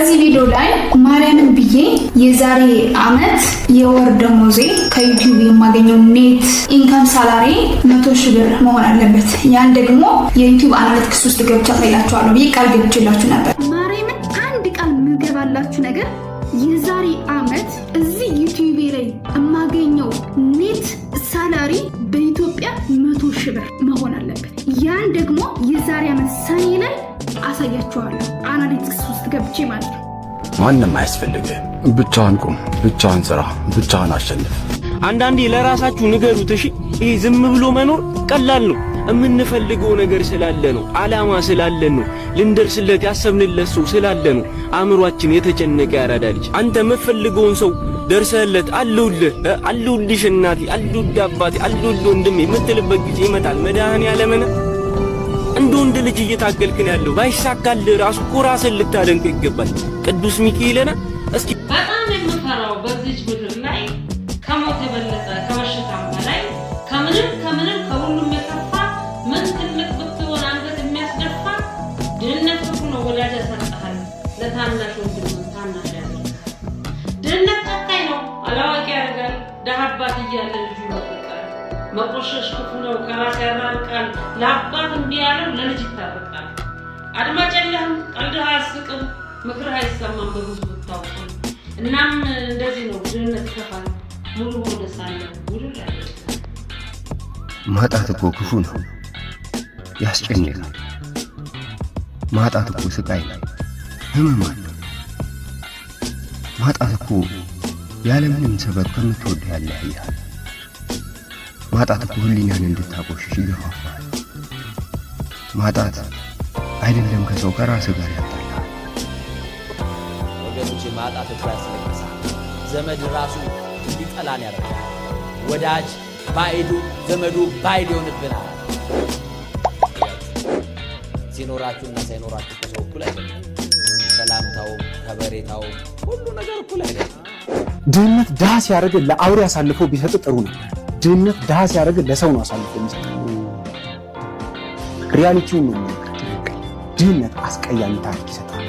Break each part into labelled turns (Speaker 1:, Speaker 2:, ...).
Speaker 1: በዚህ ቪዲዮ ላይ ማርያምን ብዬ የዛሬ አመት የወር ደሞዜ ከዩቲዩብ የማገኘው ኔት ኢንካም ሳላሪ 100,000 ብር መሆን አለበት። ያን ደግሞ የዩቲዩብ አናሊቲክስ ውስጥ ገብቻ ታያችኋለሁ ብዬ ቃል ገብቼላችሁ ነበር። ማርያምን አንድ ቃል ምገባላችሁ ነገር የዛሬ አመት እዚህ ዩቲዩብ ላይ የማገኘው ኔት ሳላሪ በኢትዮጵያ 100,000 ብር መሆን አለበት። ያን ደግሞ የዛሬ አመት ሰኔ ላይ አሳያችኋለሁ አናሊቲክስ ውስጥ ገብቼ ማለት ነው።
Speaker 2: ማንንም አያስፈልግም። ብቻህን ቁም፣ ብቻህን ስራ፣ ብቻህን አሸንፍ።
Speaker 3: አንዳንዴ ለራሳችሁ ንገሩት እሺ። ይሄ ዝም ብሎ መኖር ቀላል ነው። የምንፈልገው ነገር ስላለ ነው፣ አላማ ስላለን ነው፣ ልንደርስለት ያሰብንለት ሰው ስላለ ነው። አእምሯችን የተጨነቀ ያራዳ ልጅ አንተ የምትፈልገውን ሰው ደርሰህለት አለሁልሽ እናቴ፣ አለሁልህ አባቴ፣ አለሁልህ ወንድሜ የምትልበት ጊዜ ይመጣል። መድኃኒዓለምን እንደ ወንድ ልጅ እየታገልክን ያለው ባይሳካልህ ራሱ እኮ ራስህን ልታደንቅ ይገባል። ቅዱስ ሚካኤልና እስኪ
Speaker 4: በጣም የምፈራው በዚህ ምድር ላይ ከሞት የበለጠ ከበሽታም በላይ ከምንም ከሁሉም የከፋ ምን ትልቅ ብትሆን አንገት የሚያስደፋ ድህነት ክፉ ነው። ወዳጅ ያሳጣሃል ለታናሽ ወንድም ታናሽ ያደርጋል። ድህነት ጨካኝ ነው፣ አላዋቂ ያደርጋል። ደሃ አባት እያለ ልጁ ይመጣል። መቆሸሽ ክፉ ነው፣ ከራስ ያራርቃል። ለአባት እምቢ ያለው ለልጅ ይታረቃል። አድማጭ የለህም፣ ቀልድህ አያስቅም፣ ምክርህ አይሰማም በብዙ ብታውቁ። እናም እንደዚህ ነው ድህነት ይከፋል። ሙሉ ሆነ ሳለ ሙሉ ያደርጋል።
Speaker 5: ማጣት እኮ ክፉ ነው፣ ያስጨንቃል። ማጣት እኮ ስቃይ ነው፣ ህመም አለው። ማጣት እኮ ያለምንም ሰበብ ከምትወድ ያለያያል። ማጣት እኮ ህሊናን እንድታቆሽሽ ይገፋፋል። ማጣት አይደለም ከሰው ከራስህ ጋር ያጣላል።
Speaker 6: ወገኖቼ ማጣት እኮ ያስለቅሳል። ዘመድ ራሱ እንዲጠላን ያደርጋል። ወዳጅ ባይዱ ዘመዱ ባይድ ይሆንብናል። ሲኖራችሁና ሳይኖራችሁ ከሰው እኩል አይደለም። ሰላምታው ከበሬታው ሁሉ ነገር እኩል አይደለም።
Speaker 7: ድህነት ድሃ ሲያደርግ ለአውሬ አሳልፎ ቢሰጥ ጥሩ ነበር። ድህነት ድሃ ሲያደርግ ለሰው ነው አሳልፎ የሚሰጥ። ሪያሊቲውን ነው የሚነግር። ድህነት አስቀያሚ ታሪክ ይሰጣል።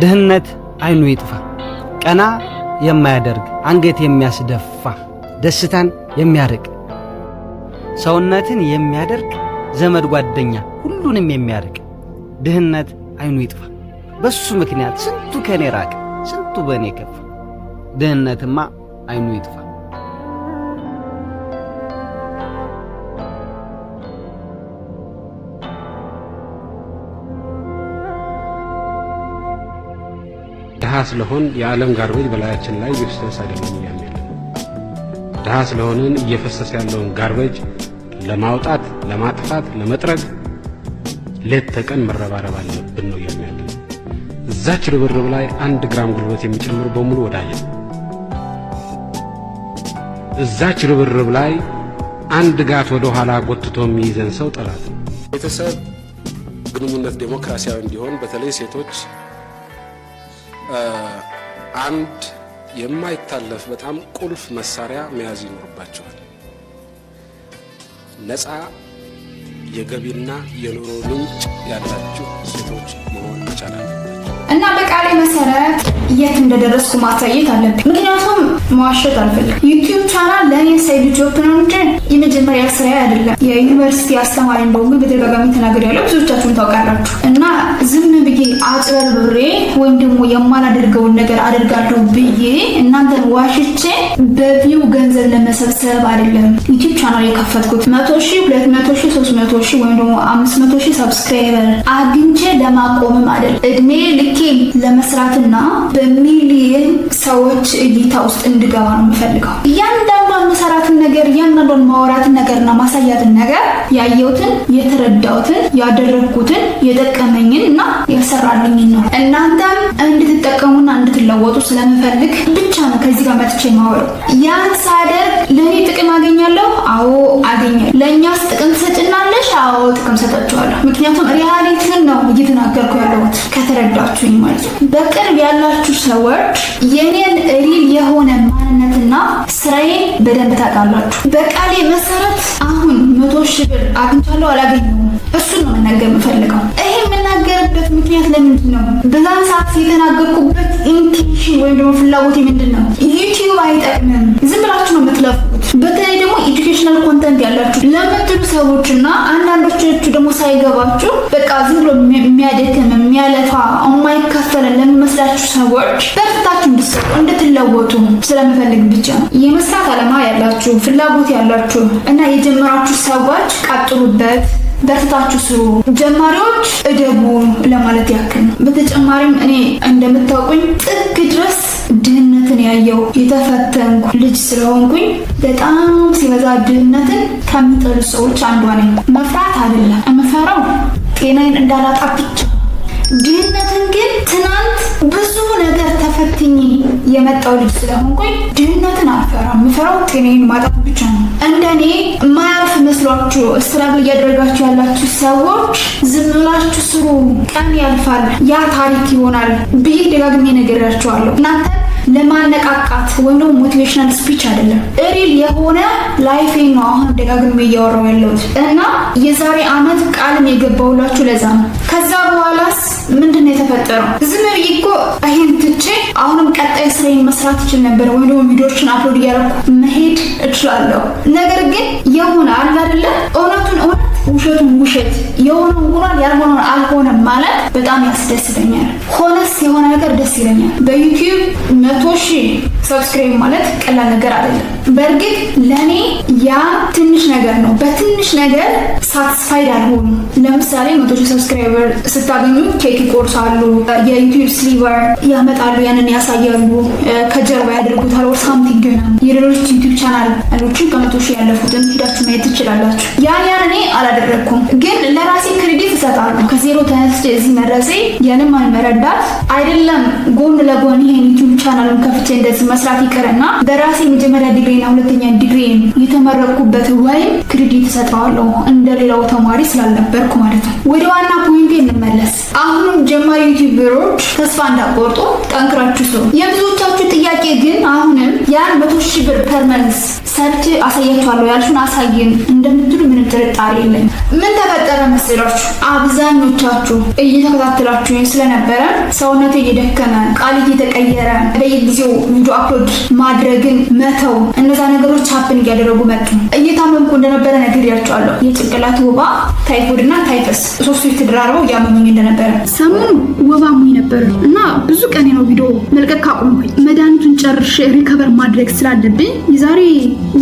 Speaker 8: ድህነት አይኑ ይጥፋ፣ ቀና የማያደርግ አንገት የሚያስደፋ ደስታን የሚያርቅ ሰውነትን የሚያደርግ ዘመድ ጓደኛ ሁሉንም የሚያርቅ ድህነት አይኑ ይጥፋ። በሱ ምክንያት ስንቱ ከኔ ራቀ፣ ስንቱ በኔ ከፋ። ድህነትማ አይኑ ይጥፋ።
Speaker 9: ድሃ ስለሆን የዓለም ጋርቤጅ በላያችን ላይ ይፍሰስ አይደለም የሚል ድሃ ስለሆንን እየፈሰሰ ያለውን ጋርቤጅ ለማውጣት፣ ለማጥፋት፣ ለመጥረግ ሌት ተቀን መረባረብ አለብን ነው የሚል። እዛች ርብርብ ላይ 1 ግራም ጉልበት የሚጨምር በሙሉ ወዳጅ ነው። እዛች ርብርብ ላይ 1 ጋት ወደ ኋላ ጎትቶ የሚይዘን ሰው ጠላት ነው።
Speaker 10: ቤተሰብ ግንኙነት ዴሞክራሲያዊ እንዲሆን በተለይ ሴቶች አንድ የማይታለፍ በጣም ቁልፍ መሳሪያ መያዝ ይኖርባቸዋል። ነፃ የገቢና የኑሮ ምንጭ ያላችሁ ሴቶች መሆን መቻል አለባችሁ።
Speaker 1: እና በቃሌ መሰረት የት እንደደረስኩ ማሳየት አለብኝ። ምክንያቱም መዋሸት አልፈልግም። ዩቲዩብ ቻናል ለእኔ ሳይድ ጆብ ነው እንጂ የመጀመሪያ ስራ አይደለም። የዩኒቨርሲቲ አስተማሪ እንደሆንኩ በተደጋጋሚ ተናግሬያለሁ፣ ብዙዎቻችሁም ታውቃላችሁ። እና ዝም ብዬ አጭበርብሬ ወይም ደግሞ የማላደርገውን ነገር አደርጋለሁ ብዬ እናንተን ዋሽቼ በቪው ገንዘብ ለመሰብሰብ አይደለም ዩቲዩብ ቻናል የከፈትኩት። 100,000 200,000 300,000 ወይም ደግሞ 500,000 ሰብስክራይበር አግኝቼ ለማቆምም አይደለም። እድሜ ልኬ ለመስራትና በሚሊየን ሰዎች እይታ ውስጥ እንድገባ ነው የምፈልገው። እያንዳንዷን መሰራትን ነገር እያንዳንዷን ማወራትን ነገርና ማሳያትን ነገር ያየሁትን፣ የተረዳሁትን፣ ያደረግኩትን፣ የጠቀመኝን እና ያሰራልኝን ነው። እናንተም እንድትጠቀሙና እንድትለወጡ ስለምፈልግ ብቻ ነው ከዚህ ጋር መጥቼ ማወራው። ያን ሳደርግ ለኔ ጥቅም አገኛለሁ? አዎ አገኛለሁ። ለኛስ ጥቅም ትሰጭናለሽ? አዎ ጥቅም ሰጣችኋለሁ። ምክንያቱም ሪያሊቲን ነው እየተናገርኩ ያለሁት ከተረዳችሁኝ ማለት ነው። በቅርብ ያላችሁ ሰዎች የኔን ሪል የሆነ ማንነትና ስራዬን በደንብ ታውቃላችሁ። በቃሌ መሰረት አሁን 100,000 ብር አግኝቻለሁ አላገኘሁም፣ እሱን ነው መናገር የምፈልገው። ይሄ በዛን ሰዓት የተናገርኩበት ኢንቴንሽን ወይም ደግሞ ፍላጎቴ ምንድነው? ዩቲዩብ አይጠቅምም፣ ዝም ብላችሁ ነው የምትለፉት። በተለይ ደግሞ ኤጁኬሽናል ኮንተንት ያላችሁ ለምትሉ ሰዎችና አንዳንዶቻችሁ ደግሞ ሳይገባችሁ በቃ ዝም ብሎ የሚያደክም የሚያለፋ የማይከፈለን ለሚመስላችሁ ሰዎች በርታችሁ እንድትሰሩ እንድትለወጡ ስለምፈልግ ብቻ ነው። የመስራት ዓላማ ያላችሁ ፍላጎት ያላችሁ እና የጀመራችሁ ሰዎች ቀጥሉበት፣ በርታችሁ ስሩ። ጀማሪዎች እደጉ ለማለት ያክል ነው። በተጨማሪም እኔ እንደምታውቁኝ ጥግ ድረስ ድህነትን ያየው የተፈተንኩ ልጅ ስለሆንኩኝ በጣም ሲበዛ ድህነትን ከሚጠሉ ሰዎች አንዷ ነኝ። መፍራት አይደለም የምፈራው ጤናዬን እንዳላጣ ብቻ። ድህነትን ግን ትናንት ብዙ ነገር ተፈትኜ የመጣው ልጅ ስለሆንኩኝ ድህነትን አልፈራም። የምፈራው ጤናዬን ማጣት ብቻ ነው። እንደኔ ማያልፍ መስሏችሁ ስትራግል እያደረጋችሁ ያላችሁ ሰዎች ዝም ብላችሁ ስሩ፣ ቀን ያልፋል፣ ያ ታሪክ ይሆናል ብዬ ደጋግሜ ነግሬያችኋለሁ። እናንተ ለማነቃቃት ወይም ደግሞ ሞቲቬሽናል ስፒች አይደለም፣ ሪል የሆነ ላይፌ ነው አሁን ደጋግሜ እያወራሁ ያለሁት እና የዛሬ አመት ቃልም የገባሁላችሁ ለዛ ነው። ከዛ በኋላስ ምንድነው የተፈጠረው? ዝም ብዬ እኮ ይሄን ትቼ አሁንም ቀጣይ ስራዬን መስራት እችል ነበር፣ ወይም ደግሞ ቪዲዮዎችን አፕሎድ እያደረኩ መሄድ እችላለሁ። ነገር ግን የሆነ አለ አይደለ እውነቱን እውነት ውሸቱን ውሸት የሆነው ሆኗል ያልሆነው አልሆነም ማለት በጣም ያስደስተኛል። ሆነስ የሆነ ነገር ደስ ይለኛል። በዩቲዩብ 100,000 ሰብስክራይብ ማለት ቀላል ነገር አይደለም። በእርግጥ ለኔ ያ ትንሽ ነገር ነው። በትንሽ ነገር ሳቲስፋይድ አልሆኑም። ለምሳሌ 100,000 ሰብስክራይበር ስታገኙ ኬክ ይቆርሳሉ፣ የዩቲዩብ ስሊቨር ያመጣሉ፣ ያንን ያሳያሉ፣ ከጀርባ ያደርጉታል ወር ሳምቲንግ ገና የሌሎች ዩቲዩብ ቻናሎችን ከ100,000 ያለፉትን ሄዳችሁ ማየት ትችላላችሁ። ያን እኔ አላደረኩም፣ ግን ለራሴ ክሬዲት እሰጣለሁ። ከዜሮ ተነስቼ እዚህ መድረሴ የንም አልመረዳት አይደለም። ጎን ለጎን ይሄን ዩቲዩብ ቻናሉን ከፍቼ እንደዚህ መስራት ይቀርና በራሴ መጀመሪያ ዲግሪና ሁለተኛ ዲግሪን የተመረኩበት ወይም ክሬዲት እሰጣለሁ እንደሌላው ተማሪ ስላልነበርኩ ማለት ነው። ወደ ዋና ፖይንቴ እንመለስ። አሁንም ጀማሪ ዩቲዩበሮች ተስፋ እንዳትቆርጡ፣ ጠንክራችሁ ስሩ። የብዙዎቻችሁ ጥያቄ ግን አሁንም ያን 100,000 ብር ፐርመንስ ሰርች አሳያችኋለሁ ያልሽውን አሳይን እንደምትሉ ምንም ጥርጣሬ የለኝም። ምን ተፈጠረ መስላችሁ? አብዛኞቻችሁ እየተከታተላችሁኝ ስለነበረ ሰውነቴ እየደከመ ቃል እየተቀየረ በየጊዜው ቪዲዮ አፕሎድ ማድረግን መተው እነዛ ነገሮች ሀፕን እያደረጉ መጡ። እየታመምኩ እንደነበረ ነግሬያችኋለሁ። የጭንቅላት ወባ፣ ታይፎይድ እና ታይፈስ ሶስቱ የተደራረበው እያመመኝ እንደነበረ ሰሞኑ ወባ ሙኝ ነበር እና ብዙ ቀን ነው ቪዲዮ መልቀቅ ካቆምኩኝ። መድኃኒቱን ጨርሼ ሪከቨር ማድረግ ስላለብኝ የዛሬ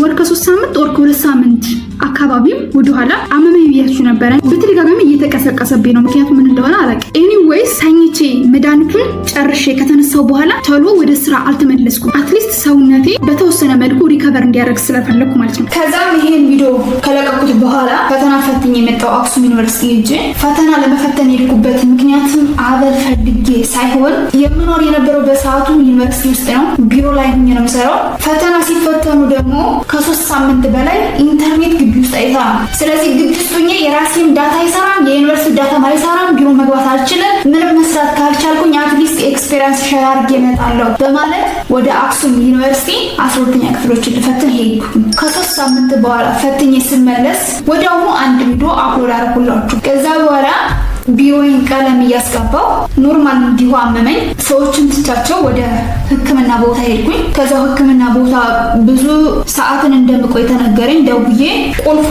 Speaker 1: ወር ከ3 ሳምንት ወር ከ2 ሳምንት አካባቢም ወደኋላ አመመኝ ብያችሁ ነበረ። በተደጋጋሚ እየተቀሰቀሰብኝ ነው፣ ምክንያቱም ምን እንደሆነ አላውቅም። ኤኒዌይስ ሳኝቼ መድኃኒቱን ጨርሼ ከተነሳው በኋላ ቶሎ ወደ ስራ አልተመለስኩም። አትሊስት ሰውነቴ በተወሰነ መልኩ ሪከቨር እንዲያደርግ ስለፈለኩ ማለት ነው። ከዛም ይሄን ቪዲዮ ከለቀኩት በኋላ ፈተና ፈትኜ የመጣው አክሱም ዩኒቨርሲቲ ሄጄ ፈተና ለመፈተን የሄድኩበት ምክንያቱም አበል ፈልጌ ሳይሆን የምኖር የነበረው በሰዓቱ ዩኒቨርሲቲ ውስጥ ነው፣ ቢሮ ላይ ሆኜ ነው የምሰራው። ፈተና ሲፈተኑ ደግሞ ከ3 ሳምንት በላይ ኢንተርኔት ግቢ ውስጥ አይሰራም። ስለዚህ ግቢ ውስጥ ሆኜ የራሴም ዳታ አይሰራም፣ የዩኒቨርሲቲ ዳታ አይሰራም፣ ቢሮ መግባት አልችልም። ምንም መስራት ካልቻልኩኝ አትሊስት ኤክስፔሪንስ ሼር አድርጌ እመጣለሁ በማለት ወደ አክሱም ዩኒቨርሲቲ 12ኛ ክፍሎችን ልፈትን ሄድኩ። ከ3 ሳምንት በኋላ ፈትኜ ስመለስ ወዲያውኑ አንድ ቪዲዮ አፕሎድ አደረኩላችሁ። ከዛ በኋላ ቢሮዬን ቀለም እያስቀባው ኖርማል እንዲሁ አመመኝ። ሰዎችን ትቻቸው ወደ ሕክምና ቦታ ሄድኩኝ። ከዛው ሕክምና ቦታ ብዙ ሰዓትን እንደምቆይ ተነገረኝ። ደውዬ ቁልፉ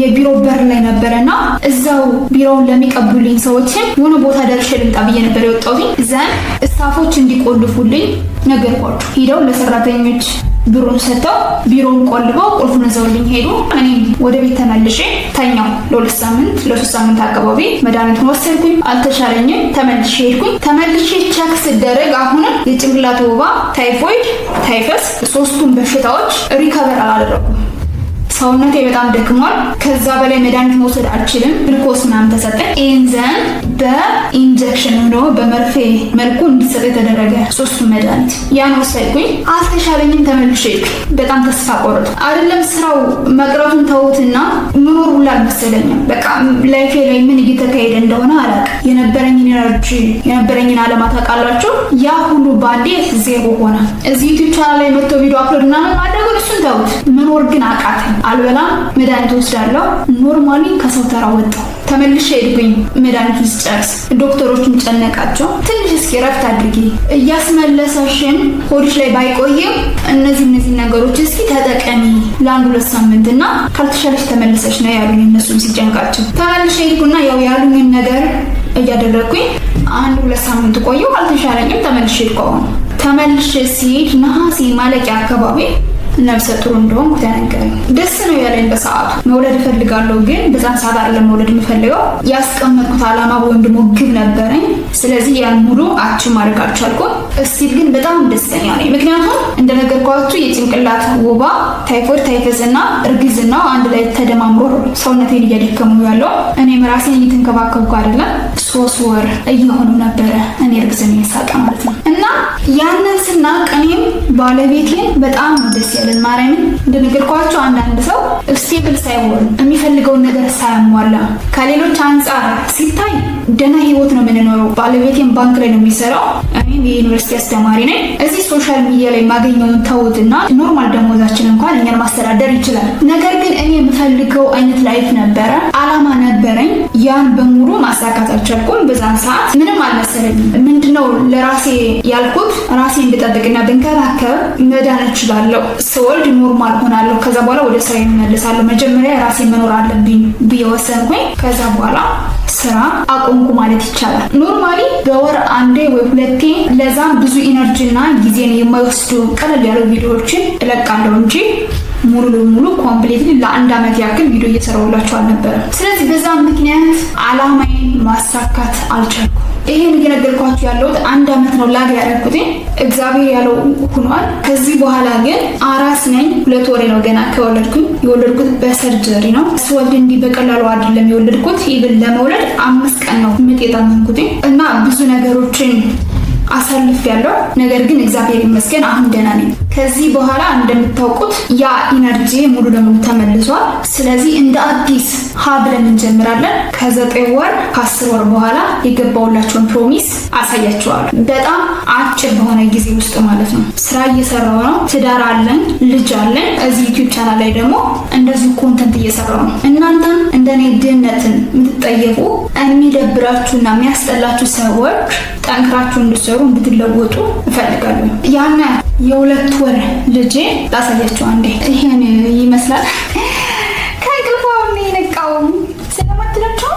Speaker 1: የቢሮ በር ላይ ነበረና እዛው ቢሮውን ለሚቀቡልኝ ሰዎችን የሆነ ቦታ ደርሼ ልምጣ ብዬ ነበር የወጣሁት። ዘን ስታፎች እንዲቆልፉልኝ ነገርኳቸው። ሄደው ለሰራተኞች ብሩን ሰጥተው ቢሮውን ቆልበው ቁልፉን ይዘውልኝ ሄዱ። እኔም ወደ ቤት ተመልሼ ተኛው ለ3 ሳምንት አካባቢ መድኃኒቱን ወሰድኩኝ። አልተሻለኝም። ተመልሼ ሄድኩኝ። ተመልሼ ቼክ ስደረግ አሁንም የጭንቅላት ወባ፣ ታይፎይድ፣ ታይፈስ ሶስቱን በሽታዎች ሪከቨር አላደረኩም። ሰውነቴ በጣም ደክሟል። ከዛ በላይ መድኃኒት መውሰድ አልችልም። ግሉኮስ ምናምን ተሰጠኝ። ኢንዘን በኢንጀክሽን ነው በመርፌ መልኩ እንዲሰጥ የተደረገ 3 መድኃኒት ያን ወሰድኩኝ። አልተሻለኝም። ተመልሼ በጣም ተስፋ ቆረጥኩ። አይደለም ስራው መቅረቱን ተውትና መኖር ሁላ አልመሰለኝም። በቃ ላይፌ ላይ ምን እየተካሄደ እንደሆነ አላውቅም። የነበረኝን ኤነርጂ የነበረኝን አለማ ታውቃላችሁ። ያ ሁሉ ባንዴ ዜሮ ሆነ። እዚህ ዩቲዩብ ቻናል ላይ መጥቶ ቪዲዮ አፕሎድ ምናምን ማድረግ እሱን ተውት። መኖር ግን አቃተኝ። አልበላም፣ መድኃኒት ወስዳለሁ። ኖርማሊ ከሰው ተራ ወጣሁ። ተመልሼ ሄድኩኝ መድኃኒቱን ስጨርስ። ዶክተሮቹም ጨነቃቸው። ትንሽ እስኪ ረፍት አድርጊ፣ እያስመለሰሽን ሆድሽ ላይ ባይቆይም እነዚህ ነገሮች እስኪ ተጠቀሚ ለአንድ 2 ሳምንት እና ካልተሻለሽ ተመልሰሽ ነው ያሉኝ። እነሱም ሲጨንቃቸው ተመልሼ ሄድኩና ያው ያሉኝን ነገር እያደረግኩኝ 1-2 ሳምንት ቆየሁ። አልተሻለኝም። ተመልሼ ሄድኩ። ተመልሼ ሲሄድ ነሐሴ ማለቂያ አካባቢ ነፍሰ ጡር እንደሆንኩ ተነገረኝ። ደስ ነው ያለኝ በሰዓቱ። መውለድ እፈልጋለሁ፣ ግን በዛን ሰዓት አይደለም መውለድ የምፈልገው። ያስቀመጥኩት ዓላማ ወይም ደግሞ ግብ ነበረኝ። ስለዚህ ያን ሙሉ አቺቭ ማድረግ አልቻልኩም። እስቲል ግን በጣም ደስተኛ ነኝ። ምክንያቱም እንደነገርኳችሁ የጭንቅላት ወባ፣ ታይፎይድ፣ ታይፈስ እና እርግዝናው አንድ ላይ ተደማምሮ ሰውነቴን እያደከሙ ያለው እኔም ራሴን እየተንከባከብኩ አይደለም። 3 ወር እየሆኑ ነበረ እኔ እርግዝና ሳቀ ማለት ነው። እና ያንን ስናቅ እኔም ባለቤቴን በጣም ደስ ያለን ማርያምን። እንደነገርኳችሁ አንዳንድ ሰው ስቴብል ሳይሆን የሚፈልገውን ነገር ሳያሟላ ከሌሎች አንጻር ሲታይ ደህና ህይወት ነው የምንኖረው። ባለቤቴን ባንክ ላይ ነው የሚሰራው፣ እኔም የዩኒቨርሲቲ አስተማሪ ነኝ። እዚህ ሶሻል ሚዲያ ላይ ማገኘውን ተውትና ኖርማል ደሞዛችን እንኳን እኛን ማስተዳደር ይችላል። ነገር ግን እኔ የምፈልገው አይነት ላይፍ ነበረ፣ አላማ ነበረኝ። ያን በሙሉ ማሳካት አልቻልኩም። በዛን ሰዓት ምንም አልመሰለኝም። ምንድነው ለራሴ ያልኩት ራሴ እንድጠብቅና ብንከባከብ መዳን እችላለሁ። ስወልድ ኖርማል ሆናለሁ። ከዛ በኋላ ወደ ስራ እመለሳለሁ። መጀመሪያ ራሴ መኖር አለብኝ ብዬ ወሰንኩኝ። ከዛ በኋላ ስራ አቆምኩ ማለት ይቻላል። ኖርማሊ በወር 1 ወይ 2 ለዛም ብዙ ኢነርጂና ጊዜን የማይወስዱ ቀለል ያሉ ቪዲዮዎችን እለቃለሁ እንጂ ሙሉ ለሙሉ ኮምፕሊትሊ ለ1 ዓመት ያክል ቪዲዮ እየሰራሁላችሁ አልነበረም። ስለዚህ በዛ ምክንያት አላማዬን ማሳካት አልቻልኩም። ይሄን እየነገርኳችሁ ያለሁት 1 ዓመት ነው ላግ ያደረኩት። እግዚአብሔር ያለው ሆኗል። ከዚህ በኋላ ግን አራስ ነኝ። 2 ወሬ ነው ገና ከወለድኩኝ። የወለድኩት በሰርጀሪ ነው። ስወልድ እንዲህ በቀላሉ አይደለም የወለድኩት። ኢቭን ለመውለድ 5 ቀን ነው ምጥ የታመምኩት እና ብዙ ነገሮችን አሳልፍ ያለው ነገር ግን እግዚአብሔር ይመስገን አሁን ደህና ነኝ። ከዚህ በኋላ እንደምታውቁት ያ ኢነርጂ ሙሉ ለሙሉ ተመልሷል። ስለዚህ እንደ አዲስ ብለን እንጀምራለን። ከ9 ወር ከ10 ወር በኋላ የገባውላችሁን ፕሮሚስ አሳያችኋለሁ። በጣም አጭር በሆነ ጊዜ ውስጥ ማለት ነው። ስራ እየሰራው ነው። ትዳር አለኝ፣ ልጅ አለኝ። እዚህ ዩቲዩብ ቻናል ላይ ደግሞ እንደዚሁ ኮንተንት እየሰራው ነው። እናንተም እንደኔ ድህነትን የምትጠየቁ የሚደብራችሁና የሚያስጠላችሁ ሰዎች ጠንክራችሁ እንድትሰሩ እንድትለወጡ እፈልጋለሁ። ያን የ2 ወር ልጄ ላሳያችሁ አንዴ። ይሄን ይመስላል። ከእንቅልፏ የነቃው ስለማትላችሁ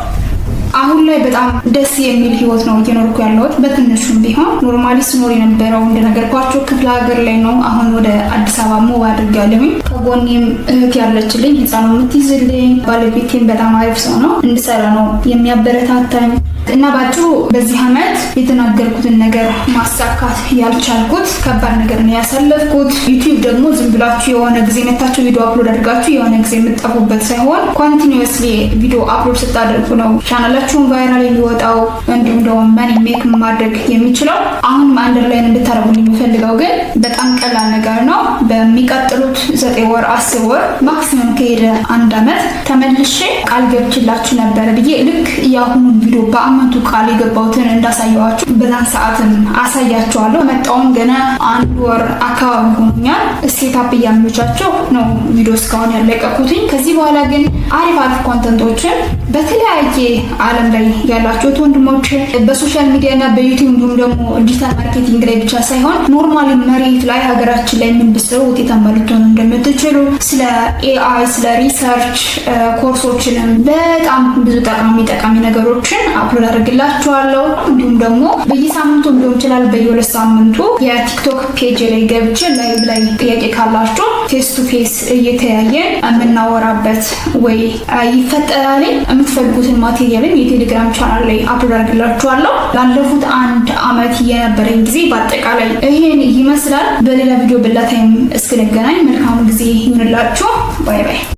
Speaker 1: አሁን ላይ በጣም ደስ የሚል ህይወት ነው እየኖርኩ ያለሁት። በትንሹም ቢሆን ኖርማሊ ስኖር የነበረው እንደነገርኳችሁ ክፍለ ሀገር ላይ ነው። አሁን ወደ አዲስ አበባ ሙቭ አድርጌያለሁኝ። ከጎኔም እህት ያለችልኝ፣ ህፃኑ የምትይዝልኝ። ባለቤቴም በጣም አሪፍ ሰው ነው። እንድሰራ ነው የሚያበረታታኝ እና ባጭሩ በዚህ ዓመት የተናገርኩትን ነገር ማሳካት ያልቻልኩት ከባድ ነገር ነው ያሳለፍኩት። ዩቲዩብ ደግሞ ዝም ብላችሁ የሆነ ጊዜ መታችሁ ቪዲዮ አፕሎድ አድርጋችሁ የሆነ ጊዜ የምትጠፉበት ሳይሆን ኮንቲኒዩስሊ ቪዲዮ አፕሎድ ስታደርጉ ነው ቻናላችሁን ቫይራል የሚወጣው እንዲሁም ደግሞ መኒ ሜክ ማድረግ የሚችለው። አሁንም አንደርላይን እንድታረጉልኝ የምፈልገው ግን በጣም ቀላል ነገር ነው። በሚቀጥሉት 9 ወር 10 ወር ማክሲመም ከሄደ 1 ዓመት ተመልሼ ቃል ገብችላችሁ ነበር ብዬ ልክ የአሁኑን ቪዲዮ በአመቱ ቃል የገባሁትን እንዳሳየዋችሁ በዛን ሰዓትም አሳያችኋለሁ። መጣውን ገና 1 ወር አካባቢ ሆኖኛል። ስቴታፕ እያመቻቸው ነው ቪዲዮ እስካሁን ያለቀኩትኝ። ከዚህ በኋላ ግን አሪፍ ኮንተንቶችን በተለያየ ዓለም ላይ ያላችሁት ወንድሞች በሶሻል ሚዲያ እና በዩቲዩብ እንዲሁም ደግሞ ዲጂታል ማርኬቲንግ ላይ ብቻ ሳይሆን ኖርማሊ መሬት ላይ ሀገራችን ላይ ምን ብትሰሩ ውጤታማ ልትሆኑ እንደምትችሉ ስለ ኤአይ ስለ ሪሰርች ኮርሶችንም በጣም ብዙ ጠቃሚ ነገሮችን አፕሎድ አድርግላችኋለሁ። እንዲሁም ደግሞ በየሳምንቱ ሊሆን ይችላል በየ2 ሳምንቱ የቲክቶክ ፔጅ ላይ ገብቼ ላይቭ ላይ ጥያቄ ካላችሁ ፌስ ቱ ፌስ እየተያየን የምናወራበት ወይ ይፈጠራል። የምትፈልጉትን ማቴሪያልን የቴሌግራም ቻናል ላይ አፕሎድ አድርግላችኋለሁ። ላለፉት 1 ዓመት የነበረኝ ጊዜ በአጠቃላይ ይሄን ይመስላል። በሌላ ቪዲዮ በላ ታይም እስክንገናኝ መልካም ጊዜ ይሁንላችሁ። ባይ ባይ።